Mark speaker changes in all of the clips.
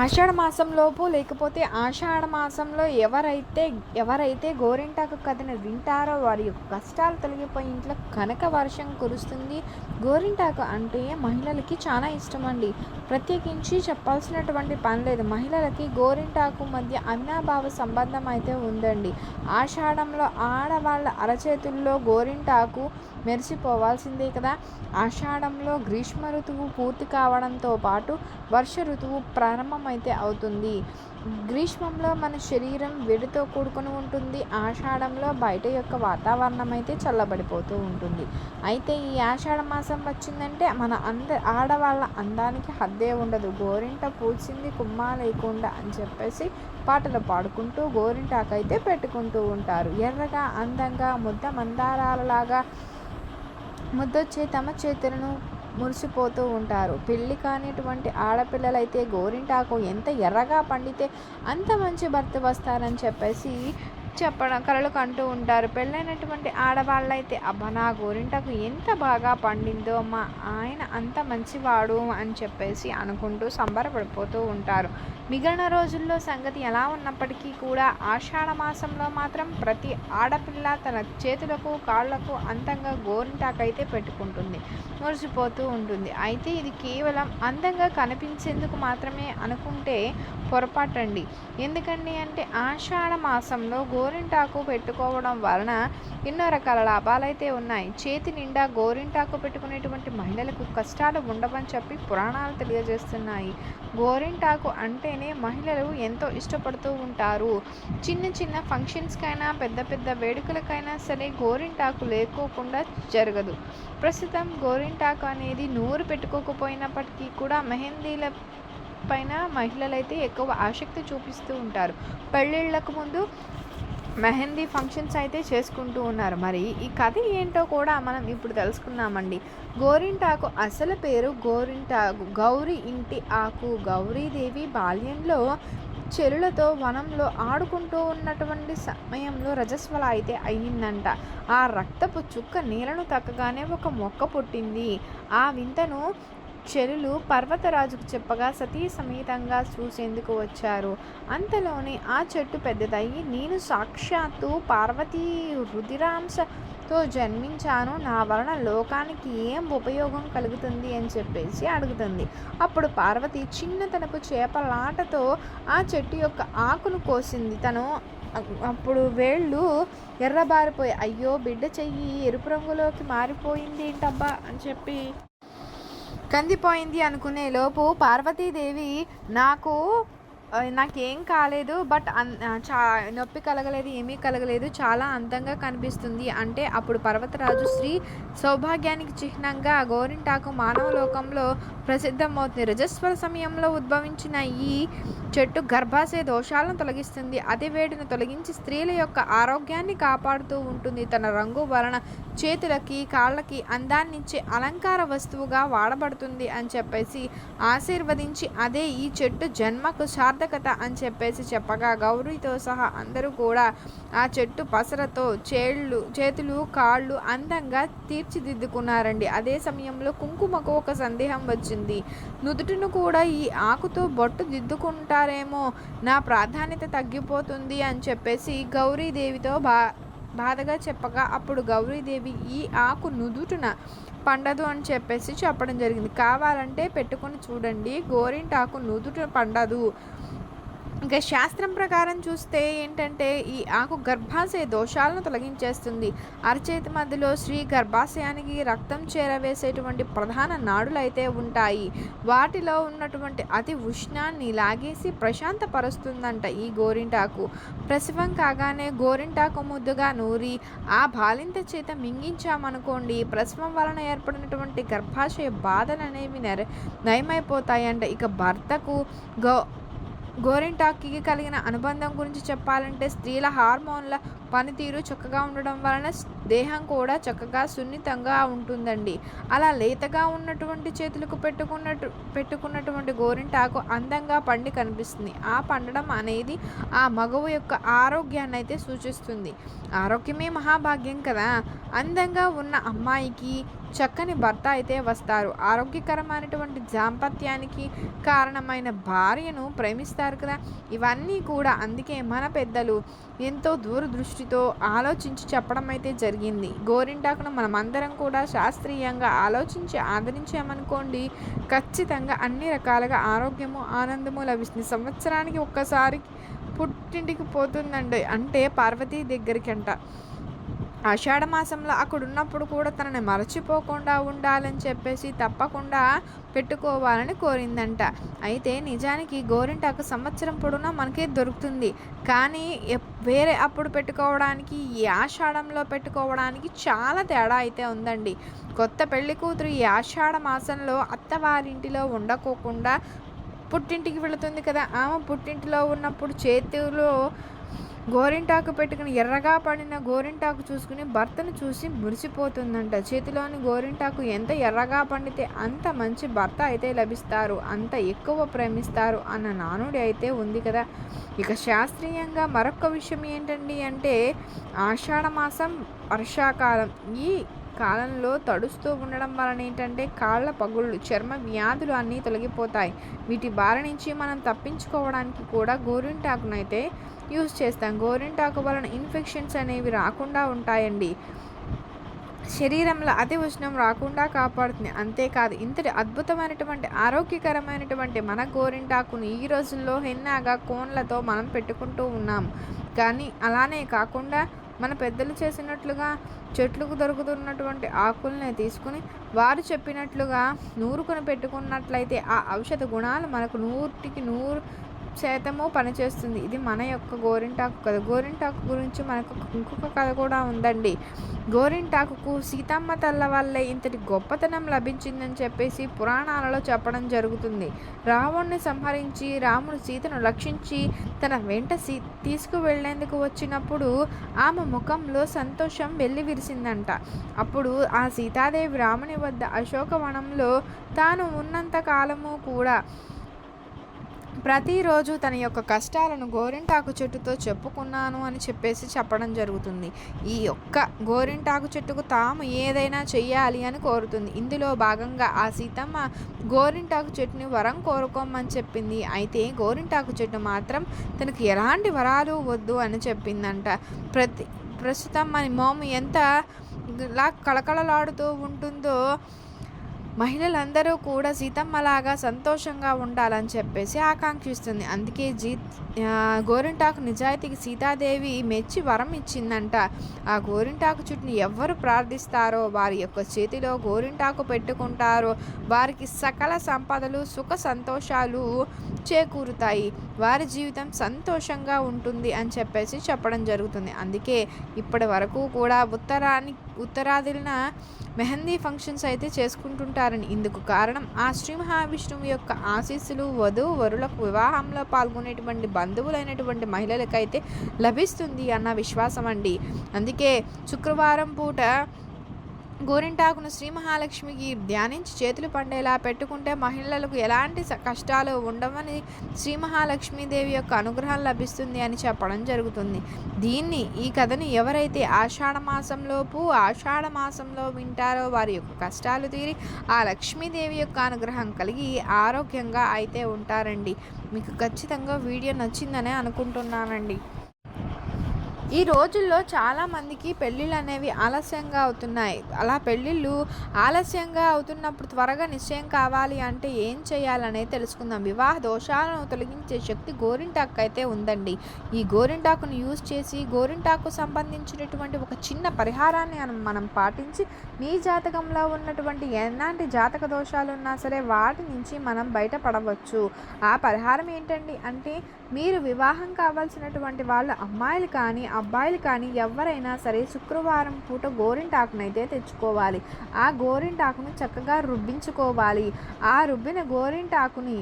Speaker 1: ఆషాఢ మాసంలోపు లేకపోతే ఆషాఢ మాసంలో ఎవరైతే గోరింటాకు కథను వింటారో వారి యొక్క కష్టాలు తొలగిపోయి ఇంట్లో కనక వర్షం కురుస్తుంది. గోరింటాకు అంటే మహిళలకి చాలా ఇష్టం అండి. ప్రత్యేకించి చెప్పాల్సినటువంటి పని లేదు. మహిళలకి గోరింటాకు మధ్య అవినాభావ సంబంధం అయితే ఉందండి. ఆషాఢంలో ఆడవాళ్ళ అరచేతుల్లో గోరింటాకు మెరిసిపోవాల్సిందే కదా. ఆషాఢంలో గ్రీష్మ ఋతువు పూర్తి కావడంతో పాటు వర్ష ఋతువు ప్రారంభమైతే అవుతుంది. గ్రీష్మంలో మన శరీరం వేడితో కూడుకొని ఉంటుంది. ఆషాఢంలో బయట యొక్క వాతావరణం అయితే చల్లబడిపోతూ ఉంటుంది. అయితే ఈ ఆషాఢ మాసం వచ్చిందంటే మన ఆడవాళ్ళ అందానికి హద్దే ఉండదు. గోరింట పూసింది కుమ్మా లేకుండా అని చెప్పేసి పాటలు పాడుకుంటూ గోరింటాకు అయితే పెట్టుకుంటూ ఉంటారు. ఎర్రగా అందంగా ముద్ద మందారాలలాగా ముద్దొచ్చే తమ చేతులను మురిసిపోతూ ఉంటారు. పెళ్ళి కానిటువంటి ఆడపిల్లలైతే గోరింటాకు ఎంత ఎర్రగా పండితే అంత మంచి భర్త వస్తారని చెప్పేసి కలలు కంటూ ఉంటారు. పెళ్ళైనటువంటి ఆడవాళ్ళైతే అబ్బా నా గోరింటాకు ఎంత బాగా పండిందో, మా ఆయన అంత మంచివాడు అని చెప్పేసి అనుకుంటూ సంబరపడిపోతూ ఉంటారు. మిగిలిన రోజుల్లో సంగతి ఎలా ఉన్నప్పటికీ కూడా ఆషాఢ మాసంలో మాత్రం ప్రతి ఆడపిల్ల తన చేతులకు కాళ్లకు అందంగా గోరింటాకు అయితే పెట్టుకుంటుంది, మురిసిపోతూ ఉంటుంది. అయితే ఇది కేవలం అందంగా కనిపించేందుకు మాత్రమే అనుకుంటే పొరపాటండి. ఎందుకండి అంటే ఆషాఢ మాసంలో గోరింటాకు పెట్టుకోవడం వలన ఎన్నో రకాల లాభాలైతే ఉన్నాయి. చేతి నిండా గోరింటాకు పెట్టుకునేటువంటి మహిళలకు కష్టాలు ఉండవని చెప్పి పురాణాలు తెలియజేస్తున్నాయి. గోరింటాకు అంటేనే మహిళలు ఎంతో ఇష్టపడుతూ ఉంటారు. చిన్న చిన్న ఫంక్షన్స్కైనా పెద్ద పెద్ద వేడుకలకైనా సరే గోరింటాకు లేకోకుండా జరగదు. ప్రస్తుతం గోరింటాకు అనేది నూరు పెట్టుకోకపోయినప్పటికీ కూడా మెహందీల పైన మహిళలైతే ఎక్కువ ఆసక్తి చూపిస్తూ ఉంటారు. పెళ్ళిళ్ళకు ముందు మెహందీ ఫంక్షన్స్ అయితే చేసుకుంటూ ఉన్నారు. మరి ఈ కథ ఏంటో కూడా మనం ఇప్పుడు తెలుసుకున్నామండి. గోరింటాకు అసలు పేరు గోరింటాకు, గౌరీ ఇంటి ఆకు. గౌరీదేవి బాల్యంలో చెరులతో వనంలో ఆడుకుంటూ ఉన్నటువంటి సమయంలో రజస్వల అయితే అయ్యిందంట. ఆ రక్తపు చుక్క నీళ్లను తక్కగానే ఒక మొక్క పుట్టింది. ఆ వింతను చెరులు పర్వతరాజుకు చెప్పగా సతీ సమేతంగా చూసేందుకు వచ్చారు. అంతలోనే ఆ చెట్టు పెద్దదయ్యి నేను సాక్షాత్తు పార్వతీ రుధిరాంశతో జన్మించాను, నా వలన లోకానికి ఏం ఉపయోగం కలుగుతుంది అని చెప్పేసి అడుగుతుంది. అప్పుడు పార్వతి చిన్నతనపు చేపలాటతో ఆ చెట్టు యొక్క ఆకును కోసింది. తను అప్పుడు వేళ్ళు ఎర్రబారిపోయి అయ్యో బిడ్డ చెయ్యి ఎరుపు రంగులోకి మారిపోయింది ఏంటబ్బా అని చెప్పి కందిపోయింది అనుకునే లోపు పార్వతీదేవి నాకేం కాలేదు, బట్ నొప్పి కలగలేదు, ఏమీ కలగలేదు, చాలా అందంగా కనిపిస్తుంది అంటే అప్పుడు పర్వతరాజు శ్రీ సౌభాగ్యానికి చిహ్నంగా గోరింటాకు మానవ లోకంలో ప్రసిద్ధమవుతుంది. రజస్వల సమయంలో ఉద్భవించిన ఈ చెట్టు గర్భాశయ దోషాలను తొలగిస్తుంది, అతివేడిని తొలగించి స్త్రీల యొక్క ఆరోగ్యాన్ని కాపాడుతూ ఉంటుంది. తన రంగు వలన చేతులకి కాళ్ళకి అందాన్నిచ్చే అలంకార వస్తువుగా వాడబడుతుంది అని చెప్పేసి ఆశీర్వదించి అదే ఈ చెట్టు జన్మకు సార్థకత అని చెప్పేసి చెప్పగా గౌరీతో సహా అందరూ కూడా ఆ చెట్టు పసరతో చేతులు కాళ్ళు అందంగా తీర్చిదిద్దుకున్నారండి. అదే సమయంలో కుంకుమకు ఒక సందేహం వచ్చింది. నుదుటిను కూడా ఈ ఆకుతో బొట్టు దిద్దుకుంటారేమో, నా ప్రాధాన్యత తగ్గిపోతుంది అని చెప్పేసి గౌరీదేవితో బాధగా చెప్పగా అప్పుడు గౌరీదేవి ఈ ఆకు నుదుటున పండదు అని చెప్పేసి చెప్పడం జరిగింది. కావాలంటే పెట్టుకొని చూడండి, గోరింటాకు నుదుట పండదు. ఇంకా శాస్త్రం ప్రకారం చూస్తే ఏంటంటే ఈ ఆకు గర్భాశయ దోషాలను తొలగించేస్తుంది. అరచేతి మధ్యలో శ్రీ గర్భాశయానికి రక్తం చేరవేసేటువంటి ప్రధాన నాడులు అయితే ఉంటాయి. వాటిలో ఉన్నటువంటి అతి ఉష్ణాన్ని లాగేసి ప్రశాంతపరుస్తుందంట ఈ గోరింటాకు. ప్రసవం కాగానే గోరింటాకు ముద్దుగా నూరి ఆ బాలింత చేత మింగించామనుకోండి, ప్రసవం వలన ఏర్పడినటువంటి గర్భాశయ బాధలు అనేవి నయమైపోతాయంట. ఇక భర్తకు గోరింటాకుకి కలిగిన అనుబంధం గురించి చెప్పాలంటే స్త్రీల హార్మోన్ల పనితీరు చక్కగా ఉండడం వలన దేహం కూడా చక్కగా సున్నితంగా ఉంటుందండి. అలా లేతగా ఉన్నటువంటి చేతులకు పెట్టుకున్నటువంటి గోరింటాకు అందంగా పండి కనిపిస్తుంది. ఆ పండడం అనేది ఆ మగవు యొక్క ఆరోగ్యాన్ని అయితే సూచిస్తుంది. ఆరోగ్యమే మహాభాగ్యం కదా. అందంగా ఉన్న అమ్మాయికి చక్కని భర్త అయితే వస్తారు. ఆరోగ్యకరమైనటువంటి దాంపత్యానికి కారణమైన భార్యను ప్రేమిస్తారు కదా. ఇవన్నీ కూడా అందుకే మన పెద్దలు ఎంతో దూరదృష్టితో ఆలోచించి చెప్పడం అయితే జరిగింది. గోరింటాకును మనమందరం కూడా శాస్త్రీయంగా ఆలోచించి ఆదరించామనుకోండి, ఖచ్చితంగా అన్ని రకాలుగా ఆరోగ్యము ఆనందము లభిస్తుంది. సంవత్సరానికి ఒక్కసారి పుట్టింటికి పోతుందండి, అంటే పార్వతీ దగ్గరికి అంట. ఆషాఢ మాసంలో అక్కడ ఉన్నప్పుడు కూడా తనని మరచిపోకుండా ఉండాలని చెప్పేసి తప్పకుండా పెట్టుకోవాలని కోరిందంట. అయితే నిజానికి గోరింటాకు సంవత్సరం పొడవునా మనకే దొరుకుతుంది, కానీ వేరే అప్పుడు పెట్టుకోవడానికి ఈ ఆషాఢంలో పెట్టుకోవడానికి చాలా తేడా అయితే ఉందండి. కొత్త పెళ్లి కూతురు ఈ ఆషాఢ మాసంలో అత్తవారింటిలో ఉండకోకుండా పుట్టింటికి వెళుతుంది కదా. ఆమె పుట్టింటిలో ఉన్నప్పుడు చేతిలో గోరింటాకు పెట్టుకుని ఎర్రగా పడిన గోరింటాకు చూసుకుని భర్తను చూసి మురిసిపోతుందంట. చేతిలోని గోరింటాకు ఎంత ఎర్రగా పండితే అంత మంచి భర్త అయితే లభిస్తారు, అంత ఎక్కువ ప్రేమిస్తారు అన్న నానుడి అయితే ఉంది కదా. ఇక శాస్త్రీయంగా మరొక విషయం ఏంటండి అంటే, ఆషాఢ మాసం వర్షాకాలం. ఈ కాలంలో తడుస్తూ ఉండడం వలన ఏంటంటే కాళ్ళ పగుళ్ళు, చర్మ వ్యాధులు అన్నీ తొలగిపోతాయి. వీటి బారి నుంచి మనం తప్పించుకోవడానికి కూడా గోరింటాకునైతే యూజ్ చేస్తాం. గోరింటాకు వలన ఇన్ఫెక్షన్స్ అనేవి రాకుండా ఉంటాయండి. శరీరంలో అతి ఉష్ణం రాకుండా కాపాడుతుంది. అంతేకాదు, ఇంతటి అద్భుతమైనటువంటి ఆరోగ్యకరమైనటువంటి మన గోరింటాకును ఈ రోజుల్లో హెన్నాగా కోన్లతో మనం పెట్టుకుంటూ ఉన్నాం. కానీ అలానే కాకుండా మన పెద్దలు చేసినట్లుగా చెట్లకు దొరుకుతున్నటువంటి ఆకుల్ని తీసుకుని వారు చెప్పినట్లుగా నూరుకొని పెట్టుకున్నట్లయితే ఆ ఔషధ గుణాలు మనకు 100% పనిచేస్తుంది. ఇది మన యొక్క గోరింటాకు కథ. గోరింటాకు గురించి మనకు ఇంకొక కథ కూడా ఉందండి. గోరింటాకుకు సీతమ్మ తల్ల వల్లే ఇంతటి గొప్పతనం లభించిందని చెప్పేసి పురాణాలలో చెప్పడం జరుగుతుంది. రావణ్ణి సంహరించి రాముడు సీతను రక్షించి తన వెంట తీసుకువెళ్లేందుకు వచ్చినప్పుడు ఆమె ముఖంలో సంతోషం వెల్లివిరిసిందంట. అప్పుడు ఆ సీతాదేవి రాముని వద్ద అశోకవనంలో తాను ఉన్నంత కాలము కూడా ప్రతిరోజు తన యొక్క కష్టాలను గోరింటాకు చెట్టుతో చెప్పుకున్నాను అని చెప్పేసి చెప్పడం జరుగుతుంది. ఈ యొక్క గోరింటాకు చెట్టుకు తాము ఏదైనా చెయ్యాలి అని కోరుతుంది. ఇందులో భాగంగా ఆ సీతమ్మ గోరింటాకు చెట్టుని వరం కోరుకోమని చెప్పింది. అయితే గోరింటాకు చెట్టు మాత్రం తనకు ఎలాంటి వరాలు వద్దు అని చెప్పిందంట. ప్రస్తుతం మన మోము ఎంత కళకళలాడుతూ ఉంటుందో, మహిళలందరూ కూడా సీతమ్మలాగా సంతోషంగా ఉండాలని చెప్పేసి ఆకాంక్షిస్తుంది. అందుకే గోరింటాకు నిజాయితీకి సీతాదేవి మెచ్చి వరం ఇచ్చిందంట. ఆ గోరింటాకు చుట్టూని ఎవరు ప్రార్థిస్తారో, వారి యొక్క చేతిలో గోరింటాకు పెట్టుకుంటారో వారికి సకల సంపదలు సుఖ సంతోషాలు చేకూరుతాయి, వారి జీవితం సంతోషంగా ఉంటుంది అని చెప్పేసి చెప్పడం జరుగుతుంది. అందుకే ఇప్పటి వరకు కూడా ఉత్తరాదిన మెహందీ ఫంక్షన్స్ అయితే చేసుకుంటుంటారని. ఇందుకు కారణం ఆ శ్రీ మహావిష్ణువు యొక్క ఆశీస్సులు వధూవరులకు వివాహంలో పాల్గొనేటువంటి బంధువులైనటువంటి మహిళలకైతే లభిస్తుంది అన్న విశ్వాసం అండి. అందుకే శుక్రవారం పూట గోరింటాకును శ్రీ మహాలక్ష్మికి ధ్యానించి చేతులు పండేలా పెట్టుకుంటే మహిళలకు ఎలాంటి కష్టాలు ఉండవని, శ్రీ మహాలక్ష్మీదేవి యొక్క అనుగ్రహం లభిస్తుంది అని చెప్పడం జరుగుతుంది. ఈ కథను ఎవరైతే ఆషాఢ మాసంలో వింటారో వారి యొక్క కష్టాలు తీరి ఆ లక్ష్మీదేవి యొక్క అనుగ్రహం కలిగి ఆరోగ్యంగా అయితే ఉంటారండి. మీకు ఖచ్చితంగా వీడియో నచ్చిందనే అనుకుంటున్నానండి. ఈ రోజుల్లో చాలామందికి పెళ్ళిళ్ళు అనేవి ఆలస్యంగా అవుతున్నాయి. అలా పెళ్ళిళ్ళు ఆలస్యంగా అవుతున్నప్పుడు త్వరగా నిశ్చయం కావాలి అంటే ఏం చేయాలనేది తెలుసుకుందాం. వివాహ దోషాలను తొలగించే శక్తి గోరింటాకు అయితే ఉందండి. ఈ గోరింటాకును యూజ్ చేసి గోరింటాకు సంబంధించినటువంటి ఒక చిన్న పరిహారాన్ని మనం పాటించి మీ జాతకంలో ఉన్నటువంటి ఎలాంటి జాతక దోషాలు ఉన్నా సరే వాటి నుంచి మనం బయటపడవచ్చు. ఆ పరిహారం ఏంటండి అంటే, మీరు వివాహం కావాల్సినటువంటి వాళ్ళ అమ్మాయిలు కానీ అబ్బాయిలు కానీ ఎవరైనా సరే శుక్రవారం పూట గోరింటాకునైతే తెచ్చుకోవాలి. ఆ గోరింటాకును చక్కగా రుబ్బించుకోవాలి. ఆ రుబ్బిన గోరింటాకుని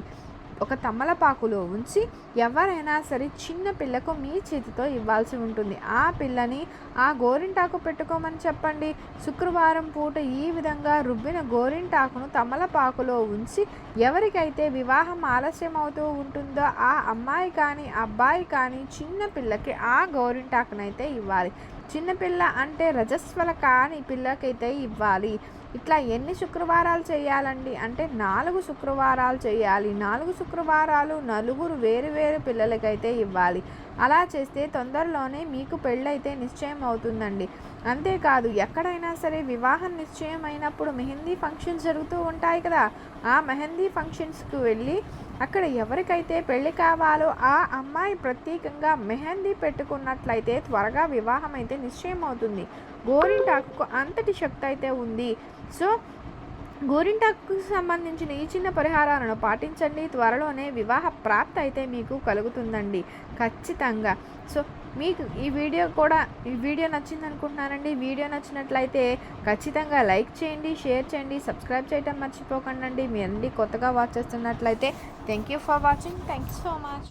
Speaker 1: ఒక తమలపాకులో ఉంచి ఎవరైనా సరే చిన్న పిల్లకు మీ చేతితో ఇవ్వాల్సి ఉంటుంది. ఆ పిల్లని ఆ గోరింటాకు పెట్టుకోమని చెప్పండి. శుక్రవారం పూట ఈ విధంగా రుబ్బిన గోరింటాకును తమలపాకులో ఉంచి ఎవరికైతే వివాహం ఆలస్యం అవుతూ ఉంటుందో ఆ అమ్మాయి కానీ అబ్బాయి కానీ చిన్న పిల్లకి ఆ గోరింటాకునైతే ఇవ్వాలి. చిన్నపిల్ల అంటే రజస్వల కాని పిల్లకైతే ఇవ్వాలి. ఇట్లా ఎన్ని శుక్రవారాలు చేయాలండి అంటే 4 శుక్రవారాలు చేయాలి. 4 శుక్రవారాలు నలుగురు వేరు వేరు పిల్లలకైతే ఇవ్వాలి. అలా చేస్తే తొందరలోనే మీకు పెళ్ళైతే నిశ్చయం అవుతుందండి. అంతేకాదు ఎక్కడైనా సరే వివాహం నిశ్చయం అయినప్పుడు మెహందీ ఫంక్షన్స్ జరుగుతూ ఉంటాయి కదా, ఆ మెహందీ ఫంక్షన్స్కి వెళ్ళి అక్కడ ఎవరికైతే పెళ్ళి కావాలో ఆ అమ్మాయి ప్రత్యేకంగా మెహందీ పెట్టుకున్నట్లయితే త్వరగా వివాహం అయితే నిశ్చయం అవుతుంది. గోరింటాకు అంతటి శక్తి అయితే ఉంది. సో గోరింటాకు సంబంధించిన ఈ చిన్న పరిహారాలను పాటించండి. త్వరలోనే వివాహ ప్రాప్తి అయితే మీకు కలుగుతుందండి ఖచ్చితంగా. సో మీకు ఈ వీడియో నచ్చింది అనుకుంటున్నానండి. వీడియో నచ్చినట్లయితే ఖచ్చితంగా లైక్ చేయండి, షేర్ చేయండి, సబ్స్క్రైబ్ చేయడం మర్చిపోకండి. మీ అన్ని కొత్తగా వాచ్ చేస్తున్నట్లయితే thank you for watching. Thank you so much.